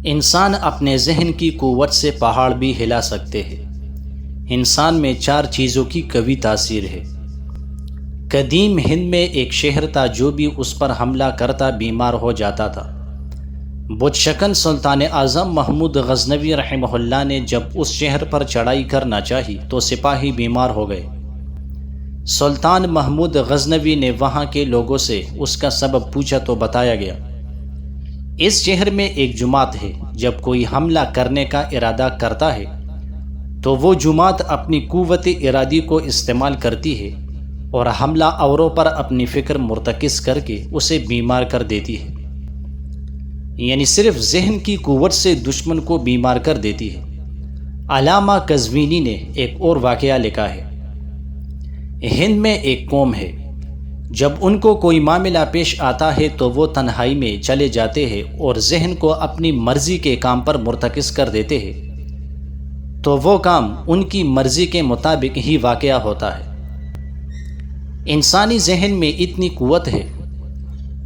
انسان اپنے ذہن کی قوت سے پہاڑ بھی ہلا سکتے ہیں۔ انسان میں 4 چیزوں کی قوی تاثیر ہے۔ قدیم ہند میں ایک شہر تھا جو بھی اس پر حملہ کرتا بیمار ہو جاتا تھا۔ بت شکن سلطان اعظم محمود غزنوی رحمہ اللہ نے جب اس شہر پر چڑھائی کرنا چاہی تو سپاہی بیمار ہو گئے۔ سلطان محمود غزنوی نے وہاں کے لوگوں سے اس کا سبب پوچھا تو بتایا گیا، اس شہر میں ایک جماعت ہے، جب کوئی حملہ کرنے کا ارادہ کرتا ہے تو وہ جماعت اپنی قوت ارادی کو استعمال کرتی ہے اور حملہ آوروں پر اپنی فکر مرتکز کر کے اسے بیمار کر دیتی ہے، یعنی صرف ذہن کی قوت سے دشمن کو بیمار کر دیتی ہے۔ علامہ قزوینی نے ایک اور واقعہ لکھا ہے۔ ہند میں ایک قوم ہے، جب ان کو کوئی معاملہ پیش آتا ہے تو وہ تنہائی میں چلے جاتے ہیں اور ذہن کو اپنی مرضی کے کام پر مرتکز کر دیتے ہیں، تو وہ کام ان کی مرضی کے مطابق ہی واقع ہوتا ہے۔ انسانی ذہن میں اتنی قوت ہے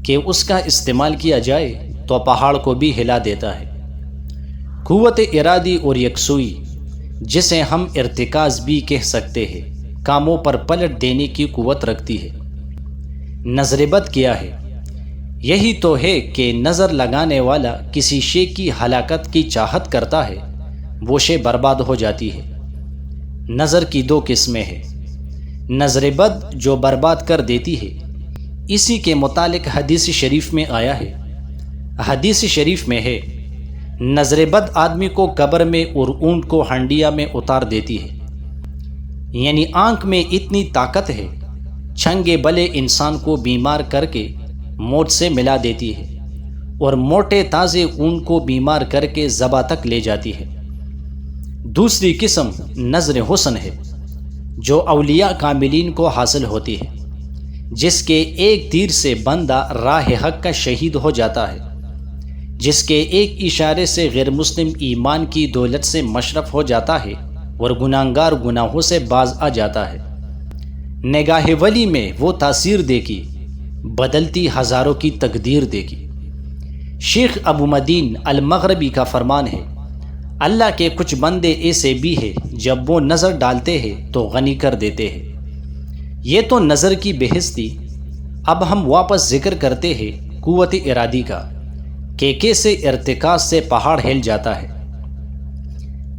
کہ اس کا استعمال کیا جائے تو پہاڑ کو بھی ہلا دیتا ہے۔ قوت ارادی اور یکسوئی، جسے ہم ارتکاز بھی کہہ سکتے ہیں، کاموں پر پلٹ دینے کی قوت رکھتی ہے۔ نظر بد کیا ہے؟ یہی تو ہے کہ نظر لگانے والا کسی شے کی ہلاکت کی چاہت کرتا ہے، وہ شے برباد ہو جاتی ہے۔ نظر کی 2 قسمیں ہیں، نظر بد جو برباد کر دیتی ہے، اسی کے متعلق حدیث شریف میں آیا ہے۔ حدیث شریف میں ہے، نظر بد آدمی کو قبر میں اور اونٹ کو ہنڈیا میں اتار دیتی ہے، یعنی آنکھ میں اتنی طاقت ہے، چھنگے بلے انسان کو بیمار کر کے موت سے ملا دیتی ہے اور موٹے تازے اون کو بیمار کر کے ذبح تک لے جاتی ہے۔ دوسری قسم نظر حسن ہے، جو اولیاء کاملین کو حاصل ہوتی ہے، جس کے ایک تیر سے بندہ راہ حق کا شہید ہو جاتا ہے، جس کے ایک اشارے سے غیر مسلم ایمان کی دولت سے مشرف ہو جاتا ہے اور گناہگار گناہوں سے باز آ جاتا ہے۔ نگاہ ولی میں وہ تاثیر دے گی، بدلتی ہزاروں کی تقدیر دے گی۔ شیخ ابو مدین المغربی کا فرمان ہے، اللہ کے کچھ بندے ایسے بھی ہیں جب وہ نظر ڈالتے ہیں تو غنی کر دیتے ہیں۔ یہ تو نظر کی بحث تھی، اب ہم واپس ذکر کرتے ہیں قوت ارادی کا، کہ کیسے ارتکاز سے پہاڑ ہل جاتا ہے،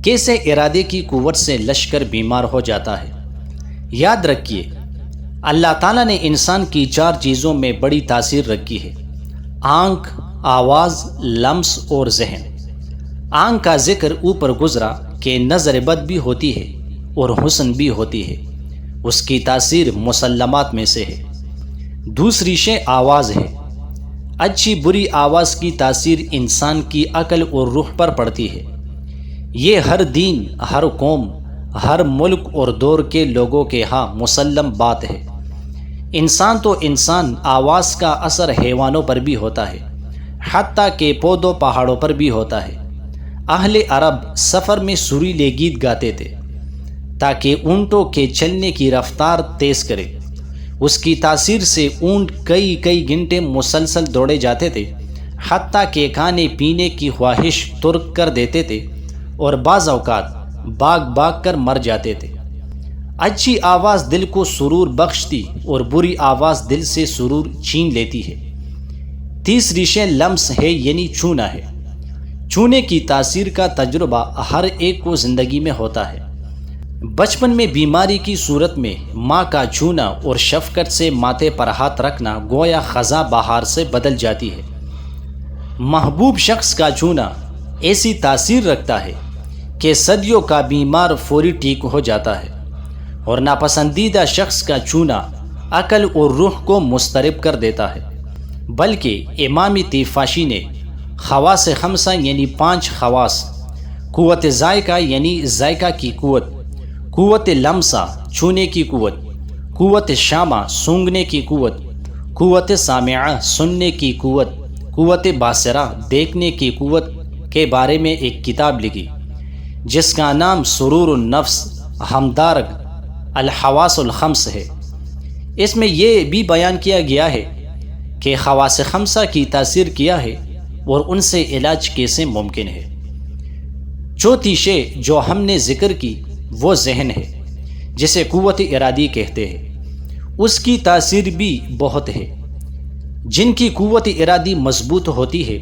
کیسے ارادے کی قوت سے لشکر بیمار ہو جاتا ہے۔ یاد رکھیے، اللہ تعالیٰ نے انسان کی 4 چیزوں میں بڑی تاثیر رکھی ہے: آنکھ، آواز، لمس اور ذہن۔ آنکھ کا ذکر اوپر گزرا کہ نظر بد بھی ہوتی ہے اور حسن بھی ہوتی ہے، اس کی تاثیر مسلمات میں سے ہے۔ دوسری شے آواز ہے۔ اچھی بری آواز کی تاثیر انسان کی عقل اور روح پر پڑتی ہے۔ یہ ہر دین، ہر قوم، ہر ملک اور دور کے لوگوں کے ہاں مسلم بات ہے۔ انسان تو انسان، آواز کا اثر حیوانوں پر بھی ہوتا ہے، حتیٰ کہ پودوں پہاڑوں پر بھی ہوتا ہے۔ اہل عرب سفر میں سریلے گیت گاتے تھے تاکہ اونٹوں کے چلنے کی رفتار تیز کرے۔ اس کی تاثیر سے اونٹ کئی گھنٹے مسلسل دوڑے جاتے تھے، حتیٰ کہ کھانے پینے کی خواہش ترک کر دیتے تھے اور بعض اوقات بھاگ کر مر جاتے تھے۔ اچھی آواز دل کو سرور بخشتی اور بری آواز دل سے سرور چھین لیتی ہے۔ تیسری شے لمس ہے، یعنی چھونا ہے۔ چھونے کی تاثیر کا تجربہ ہر ایک کو زندگی میں ہوتا ہے۔ بچپن میں بیماری کی صورت میں ماں کا چھونا اور شفقت سے ماتھے پر ہاتھ رکھنا گویا خزاں بہار سے بدل جاتی ہے۔ محبوب شخص کا چھونا ایسی تاثیر رکھتا ہے کہ صدیوں کا بیمار فوری ٹھیک ہو جاتا ہے، اور ناپسندیدہ شخص کا چھونا عقل اور روح کو مضطرب کر دیتا ہے۔ بلکہ امام طیفاشی نے خواص خمسہ یعنی 5 خواص، قوت ذائقہ یعنی ذائقہ کی قوت، قوت لمسہ چھونے کی قوت، قوت شامہ سونگھنے کی قوت، قوت سامعہ سننے کی قوت، قوت باصرہ دیکھنے کی قوت کے بارے میں ایک کتاب لکھی جس کا نام سرور النفس ہمدارگ الحواس الخمس ہے۔ اس میں یہ بھی بیان کیا گیا ہے کہ خواص خمسہ کی تاثیر کیا ہے اور ان سے علاج کیسے ممکن ہے۔ چوتھی شے جو ہم نے ذکر کی وہ ذہن ہے، جسے قوت ارادی کہتے ہیں۔ اس کی تاثیر بھی بہت ہے۔ جن کی قوت ارادی مضبوط ہوتی ہے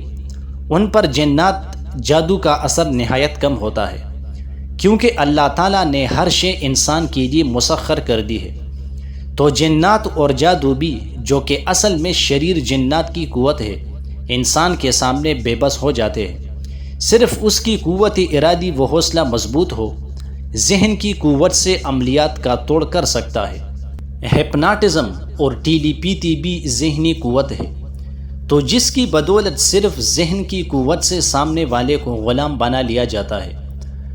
ان پر جنات جادو کا اثر نہایت کم ہوتا ہے، کیونکہ اللہ تعالیٰ نے ہر شے انسان کے لیے مسخر کر دی ہے۔ تو جنات اور جادو بھی، جو کہ اصل میں شریر جنات کی قوت ہے، انسان کے سامنے بے بس ہو جاتے ہیں۔ صرف اس کی قوت ارادی و حوصلہ مضبوط ہو، ذہن کی قوت سے عملیات کا توڑ کر سکتا ہے۔ ہپناٹزم اور ٹیلی پیتی بھی ذہنی قوت ہے، تو جس کی بدولت صرف ذہن کی قوت سے سامنے والے کو غلام بنا لیا جاتا ہے،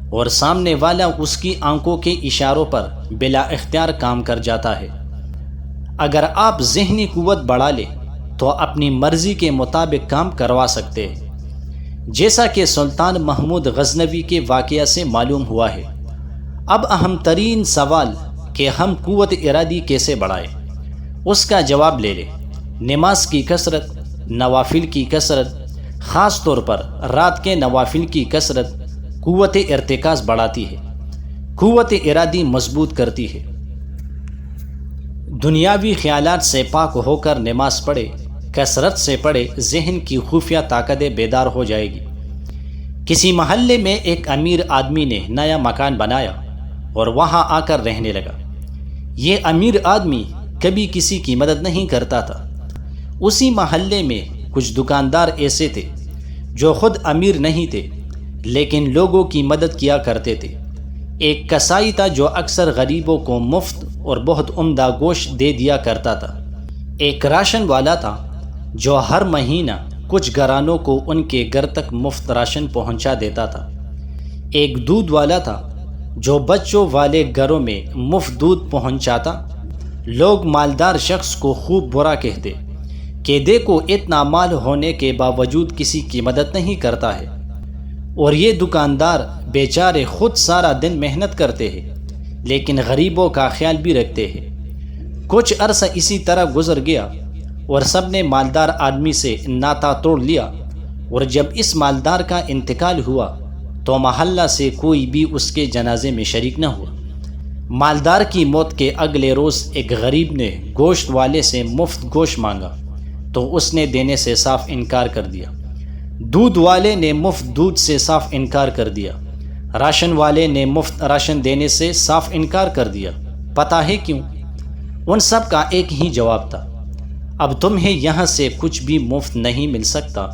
اور سامنے والا اس کی آنکھوں کے اشاروں پر بلا اختیار کام کر جاتا ہے۔ اگر آپ ذہنی قوت بڑھا لیں تو اپنی مرضی کے مطابق کام کروا سکتے ہیں، جیسا کہ سلطان محمود غزنوی کے واقعہ سے معلوم ہوا ہے۔ اب اہم ترین سوال کہ ہم قوت ارادی کیسے بڑھائیں، اس کا جواب لے لیں۔ نماز کی کثرت، نوافل کی کثرت، خاص طور پر رات کے نوافل کی کثرت قوت ارتکاز بڑھاتی ہے، قوت ارادی مضبوط کرتی ہے۔ دنیاوی خیالات سے پاک ہو کر نماز پڑھے، کثرت سے پڑھے، ذہن کی خفیہ طاقتیں بیدار ہو جائے گی۔ کسی محلے میں ایک امیر آدمی نے نیا مکان بنایا اور وہاں آ کر رہنے لگا۔ یہ امیر آدمی کبھی کسی کی مدد نہیں کرتا تھا۔ اسی محلے میں کچھ دکاندار ایسے تھے جو خود امیر نہیں تھے لیکن لوگوں کی مدد کیا کرتے تھے۔ ایک کسائی تھا جو اکثر غریبوں کو مفت اور بہت عمدہ گوشت دے دیا کرتا تھا۔ ایک راشن والا تھا جو ہر مہینہ کچھ گھرانوں کو ان کے گھر تک مفت راشن پہنچا دیتا تھا۔ ایک دودھ والا تھا جو بچوں والے گھروں میں مفت دودھ پہنچاتا۔ لوگ مالدار شخص کو خوب برا کہتے کہ دیکھو اتنا مال ہونے کے باوجود کسی کی مدد نہیں کرتا ہے، اور یہ دکاندار بیچارے خود سارا دن محنت کرتے ہیں لیکن غریبوں کا خیال بھی رکھتے ہیں۔ کچھ عرصہ اسی طرح گزر گیا اور سب نے مالدار آدمی سے ناطا توڑ لیا، اور جب اس مالدار کا انتقال ہوا تو محلہ سے کوئی بھی اس کے جنازے میں شریک نہ ہوا۔ مالدار کی موت کے اگلے روز ایک غریب نے گوشت والے سے مفت گوشت مانگا تو اس نے دینے سے صاف انکار کر دیا۔ دودھ والے نے مفت دودھ سے صاف انکار کر دیا۔ راشن والے نے مفت راشن دینے سے صاف انکار کر دیا۔ پتہ ہے کیوں؟ ان سب کا ایک ہی جواب تھا، اب تمہیں یہاں سے کچھ بھی مفت نہیں مل سکتا،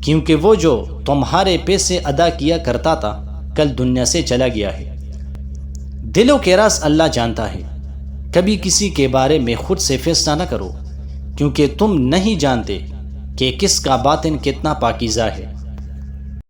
کیونکہ وہ جو تمہارے پیسے ادا کیا کرتا تھا کل دنیا سے چلا گیا ہے۔ دلوں کے راز اللہ جانتا ہے۔ کبھی کسی کے بارے میں خود سے فیصلہ نہ کرو، کیونکہ تم نہیں جانتے کہ کس کا باطن کتنا پاکیزہ ہے۔